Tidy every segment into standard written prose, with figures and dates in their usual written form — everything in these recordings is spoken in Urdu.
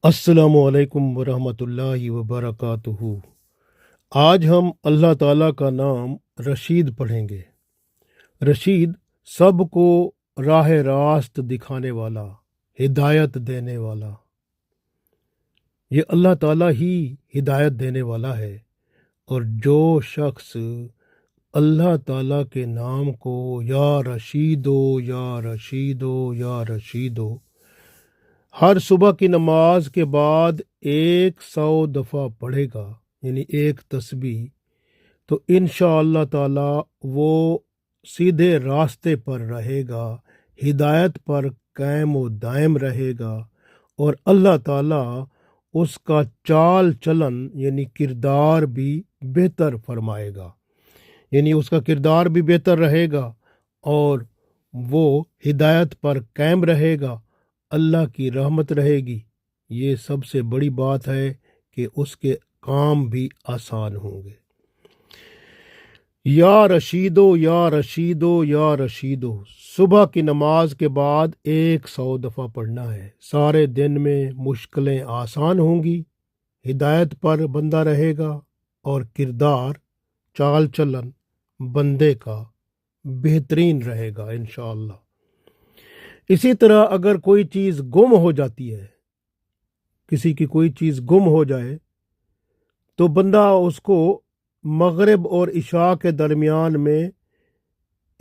السلام علیکم ورحمۃ اللہ وبرکاتہ۔ آج ہم اللہ تعالیٰ کا نام رشید پڑھیں گے۔ رشید سب کو راہ راست دکھانے والا، ہدایت دینے والا۔ یہ اللہ تعالیٰ ہی ہدایت دینے والا ہے، اور جو شخص اللہ تعالیٰ کے نام کو یا رشیدو یا رشیدو یا رشیدو ہر صبح کی نماز کے بعد 100 دفعہ پڑھے گا، یعنی ایک تسبیح، تو انشاءاللہ تعالی وہ سیدھے راستے پر رہے گا، ہدایت پر قائم و دائم رہے گا، اور اللہ تعالی اس کا چال چلن یعنی کردار بھی بہتر فرمائے گا، یعنی اس کا کردار بھی بہتر رہے گا اور وہ ہدایت پر قائم رہے گا، اللہ کی رحمت رہے گی۔ یہ سب سے بڑی بات ہے کہ اس کے کام بھی آسان ہوں گے۔ یا رشیدو یا رشیدو یا رشیدو صبح کی نماز کے بعد 100 دفعہ پڑھنا ہے۔ سارے دن میں مشکلیں آسان ہوں گی، ہدایت پر بندہ رہے گا، اور کردار چال چلن بندے کا بہترین رہے گا انشاءاللہ۔ اسی طرح اگر کوئی چیز گم ہو جاتی ہے، کسی کی کوئی چیز گم ہو جائے، تو بندہ اس کو مغرب اور عشاء کے درمیان میں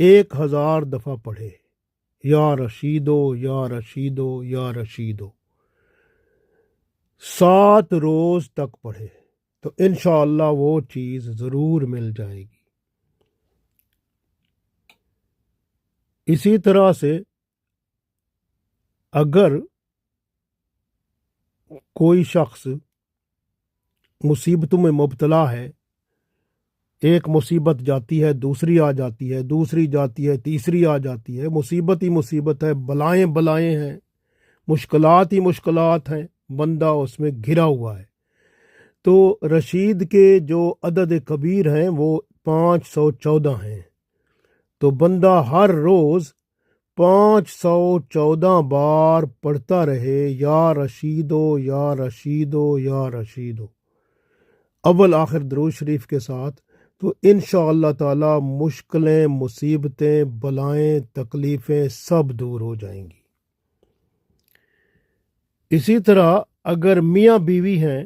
1000 دفعہ پڑھے، یا رشیدو یا رشیدو یا رشیدو، 7 روز تک پڑھے، تو انشاءاللہ وہ چیز ضرور مل جائے گی۔ اسی طرح سے اگر کوئی شخص مصیبتوں میں مبتلا ہے، ایک مصیبت جاتی ہے، دوسری آ جاتی ہے، دوسری جاتی ہے، تیسری آ جاتی ہے، مصیبت ہی مصیبت ہے، بلائیں بلائیں ہیں، مشکلات ہی مشکلات ہیں، بندہ اس میں گھرا ہوا ہے، تو رشید کے جو عدد کبیر ہیں وہ 514 ہیں، تو بندہ ہر روز 514 بار پڑھتا رہے، یا رشیدو یا رشیدو یا رشیدو، اول آخر درود شریف کے ساتھ، تو انشاءاللہ تعالی مشکلیں، مصیبتیں، بلائیں، تکلیفیں سب دور ہو جائیں گی۔ اسی طرح اگر میاں بیوی ہیں،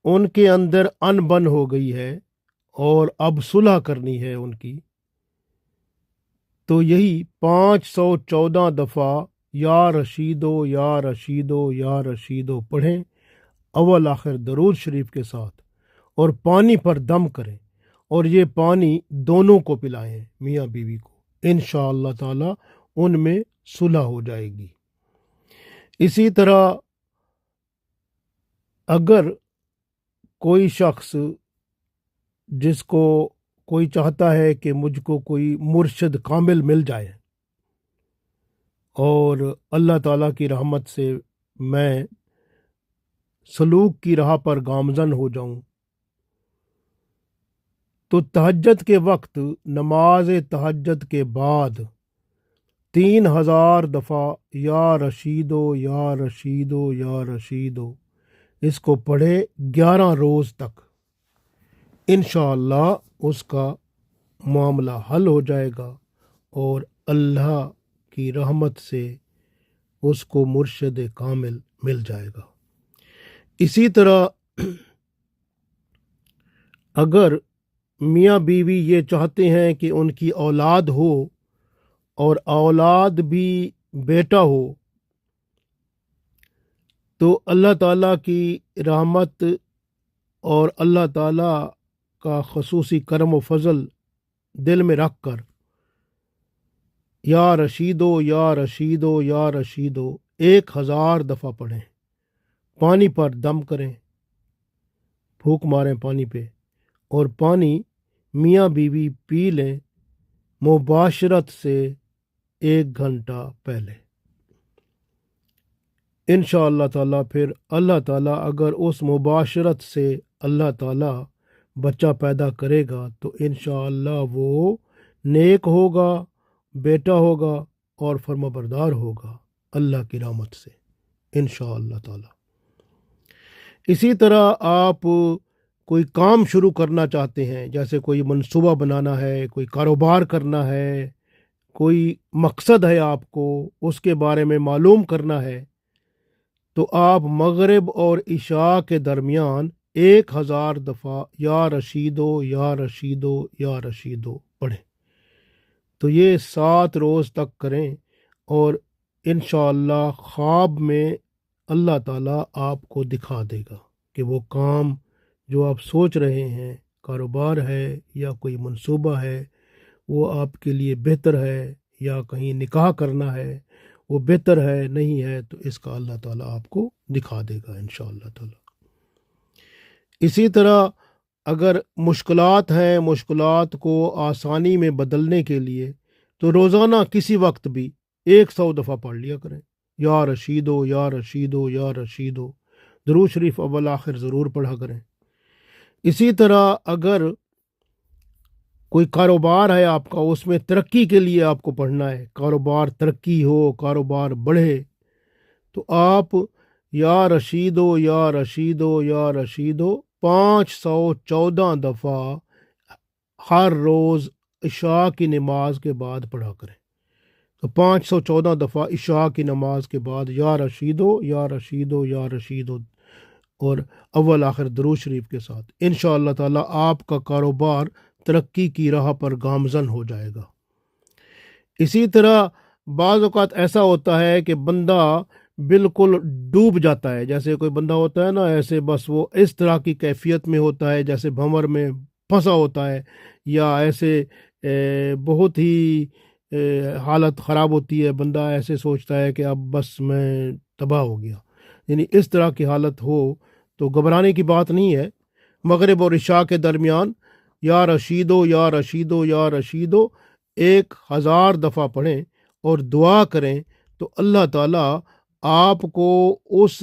ان کے اندر ان بن ہو گئی ہے اور اب صلح کرنی ہے ان کی، تو یہی 514 دفعہ یا رشیدو یا رشیدو یا رشیدو پڑھیں، اول آخر درود شریف کے ساتھ، اور پانی پر دم کریں، اور یہ پانی دونوں کو پلائیں، میاں بیوی کو، انشاءاللہ تعالی ان میں صلح ہو جائے گی۔ اسی طرح اگر کوئی شخص جس کو کوئی چاہتا ہے کہ مجھ کو کوئی مرشد کامل مل جائے اور اللہ تعالیٰ کی رحمت سے میں سلوک کی راہ پر گامزن ہو جاؤں، تو تہجد کے وقت نماز تہجد کے بعد 3000 دفعہ یا رشیدو یا رشیدو یا رشیدو اس کو پڑھے 11 روز تک، انشاءاللہ اس کا معاملہ حل ہو جائے گا، اور اللہ کی رحمت سے اس کو مرشد کامل مل جائے گا۔ اسی طرح اگر میاں بیوی یہ چاہتے ہیں کہ ان کی اولاد ہو، اور اولاد بھی بیٹا ہو، تو اللہ تعالیٰ کی رحمت اور اللہ تعالیٰ کا خصوصی کرم و فضل دل میں رکھ کر یا رشیدو یا رشیدو یا رشیدو 1000 دفعہ پڑھیں، پانی پر دم کریں، پھونک ماریں پانی پہ، اور پانی میاں بیوی پی لیں مباشرت سے 1 گھنٹہ پہلے، انشاءاللہ تعالیٰ پھر اللہ تعالیٰ اگر اس مباشرت سے اللہ تعالیٰ بچہ پیدا کرے گا تو انشاءاللہ وہ نیک ہوگا، بیٹا ہوگا، اور فرمانبردار ہوگا اللہ کی رحمت سے انشاءاللہ تعالیٰ۔ اسی طرح آپ کوئی کام شروع کرنا چاہتے ہیں، جیسے کوئی منصوبہ بنانا ہے، کوئی کاروبار کرنا ہے، کوئی مقصد ہے آپ کو، اس کے بارے میں معلوم کرنا ہے، تو آپ مغرب اور عشاء کے درمیان 1000 دفعہ یا رشیدو یا رشیدو یا رشیدو پڑھیں۔ تو یہ 7 روز تک کریں، اور انشاءاللہ خواب میں اللہ تعالیٰ آپ کو دکھا دے گا کہ وہ کام جو آپ سوچ رہے ہیں، کاروبار ہے یا کوئی منصوبہ ہے، وہ آپ کے لیے بہتر ہے، یا کہیں نکاح کرنا ہے وہ بہتر ہے نہیں ہے، تو اس کا اللہ تعالیٰ آپ کو دکھا دے گا انشاءاللہ تعالیٰ۔ اسی طرح اگر مشکلات ہیں، مشکلات کو آسانی میں بدلنے کے لیے، تو روزانہ کسی وقت بھی 100 دفعہ پڑھ لیا کریں، یا رشیدو یا رشیدو یا رشیدو، درود شریف اول آخر ضرور پڑھا کریں۔ اسی طرح اگر کوئی کاروبار ہے آپ کا، اس میں ترقی کے لیے آپ کو پڑھنا ہے، کاروبار ترقی ہو، کاروبار بڑھے، تو آپ یا رشیدو یا رشیدو یا رشیدو 514 دفعہ ہر روز عشاء کی نماز کے بعد پڑھا کریں۔ تو 514 دفعہ عشاء کی نماز کے بعد یا رشیدو یا رشیدو یا رشیدو، اور اول آخر درود شریف کے ساتھ، انشاءاللہ تعالیٰ آپ کا کاروبار ترقی کی راہ پر گامزن ہو جائے گا۔ اسی طرح بعض اوقات ایسا ہوتا ہے کہ بندہ بالکل ڈوب جاتا ہے، جیسے کوئی بندہ ہوتا ہے نا، ایسے بس وہ اس طرح کی کیفیت میں ہوتا ہے جیسے بھنور میں پھنسا ہوتا ہے، یا ایسے بہت ہی حالت خراب ہوتی ہے، بندہ ایسے سوچتا ہے کہ اب بس میں تباہ ہو گیا، یعنی اس طرح کی حالت ہو تو گھبرانے کی بات نہیں ہے۔ مغرب اور عشاء کے درمیان یا رشیدو یا رشیدو یا رشیدو 1000 دفعہ پڑھیں اور دعا کریں، تو اللہ تعالیٰ آپ کو اس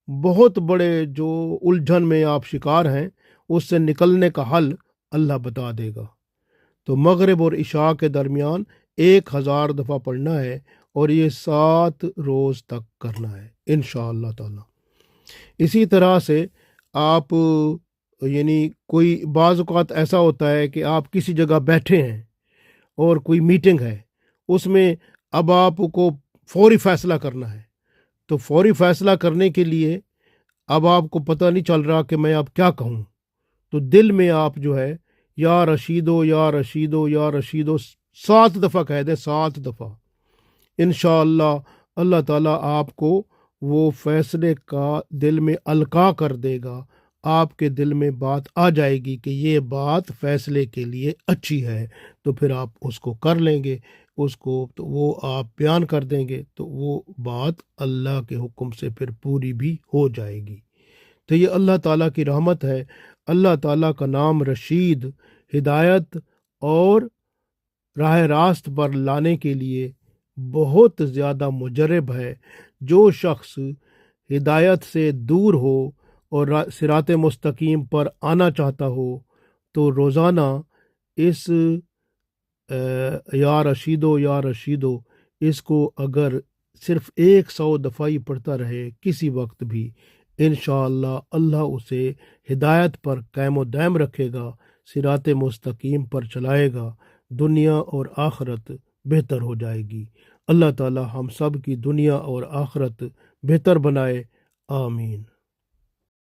بہت بڑے جو الجھن میں آپ شکار ہیں اس سے نکلنے کا حل اللہ بتا دے گا۔ تو مغرب اور عشاء کے درمیان 1000 دفعہ پڑھنا ہے، اور یہ 7 روز تک کرنا ہے انشاءاللہ تعالیٰ۔ اسی طرح سے آپ یعنی کوئی بعض اوقات ایسا ہوتا ہے کہ آپ کسی جگہ بیٹھے ہیں اور کوئی میٹنگ ہے، اس میں اب آپ کو فوری فیصلہ کرنا ہے، تو فوری فیصلہ کرنے کے لیے اب آپ کو پتہ نہیں چل رہا کہ میں اب کیا کہوں، تو دل میں آپ جو ہے یا رشیدو یا رشیدو یا رشیدو 7 دفعہ کہہ دیں، 7 دفعہ، انشاءاللہ اللہ تعالیٰ آپ کو وہ فیصلے کا دل میں القاء کر دے گا، آپ کے دل میں بات آ جائے گی کہ یہ بات فیصلے کے لیے اچھی ہے، تو پھر آپ اس کو کر لیں گے، اس کو تو وہ آپ بیان کر دیں گے، تو وہ بات اللہ کے حکم سے پھر پوری بھی ہو جائے گی۔ تو یہ اللہ تعالیٰ کی رحمت ہے۔ اللہ تعالیٰ کا نام رشید ہدایت اور راہ راست پر لانے کے لیے بہت زیادہ مجرب ہے۔ جو شخص ہدایت سے دور ہو اور صراط مستقیم پر آنا چاہتا ہو، تو روزانہ اس یا رشیدو یا رشیدو اس کو اگر صرف 100 دفعہ ہی پڑھتا رہے کسی وقت بھی، انشاءاللہ اللہ اسے ہدایت پر قائم و دائم رکھے گا، صراط مستقیم پر چلائے گا، دنیا اور آخرت بہتر ہو جائے گی۔ اللہ تعالی ہم سب کی دنیا اور آخرت بہتر بنائے، آمین۔